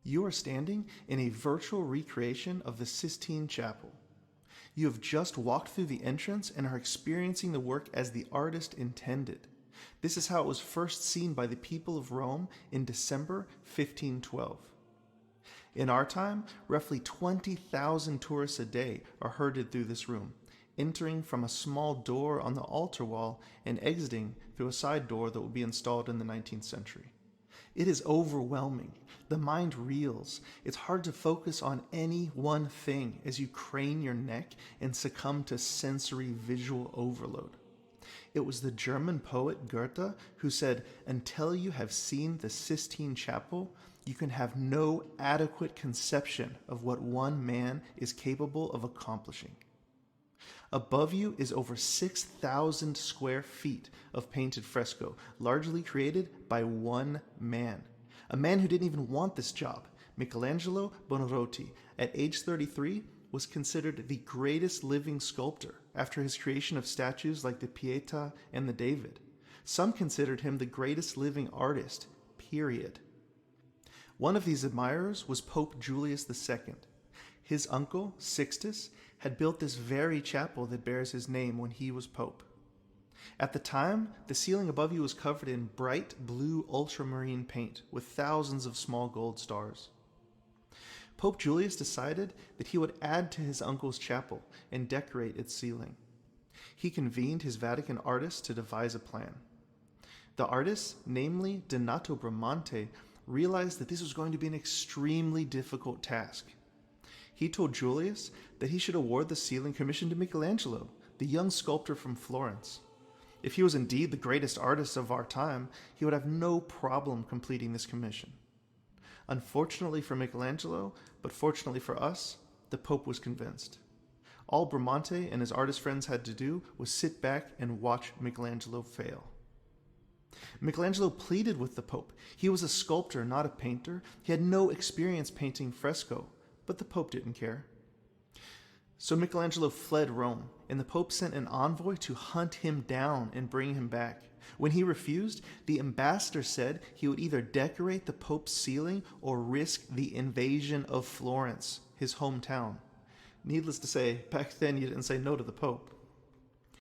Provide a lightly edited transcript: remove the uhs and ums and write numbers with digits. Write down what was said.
You are standing in a virtual recreation of the Sistine Chapel. You have just walked through the entrance and are experiencing the work as the artist intended. This is how it was first seen by the people of Rome in December 1512. In our time, roughly 20,000 tourists a day are herded through this room, entering from a small door on the altar wall and exiting through a side door that will be installed in the 19th century. It is overwhelming. The mind reels. It's hard to focus on any one thing as you crane your neck and succumb to sensory visual overload. It was the German poet Goethe who said, "Until you have seen the Sistine Chapel, you can have no adequate conception of what one man is capable of accomplishing." Above you is over 6,000 square feet of painted fresco, largely created by one man. A man who didn't even want this job. Michelangelo Buonarroti, at age 33, was considered the greatest living sculptor after his creation of statues like the Pietà and the David. Some considered him the greatest living artist, period. One of these admirers was Pope Julius II. His uncle, Sixtus, had built this very chapel that bears his name when he was pope. At the time, the ceiling above you was covered in bright blue ultramarine paint with thousands of small gold stars. Pope Julius decided that he would add to his uncle's chapel and decorate its ceiling. He convened his Vatican artists to devise a plan. The artists, namely Donato Bramante, realized that this was going to be an extremely difficult task. He told Julius that he should award the ceiling commission to Michelangelo, the young sculptor from Florence. If he was indeed the greatest artist of our time, he would have no problem completing this commission. Unfortunately for Michelangelo, but fortunately for us, the Pope was convinced. All Bramante and his artist friends had to do was sit back and watch Michelangelo fail. Michelangelo pleaded with the Pope. He was a sculptor, not a painter. He had no experience painting fresco, but the Pope didn't care. So Michelangelo fled Rome, and the Pope sent an envoy to hunt him down and bring him back. When he refused, the ambassador said he would either decorate the Pope's ceiling or risk the invasion of Florence, his hometown. Needless to say, back then you didn't say no to the Pope.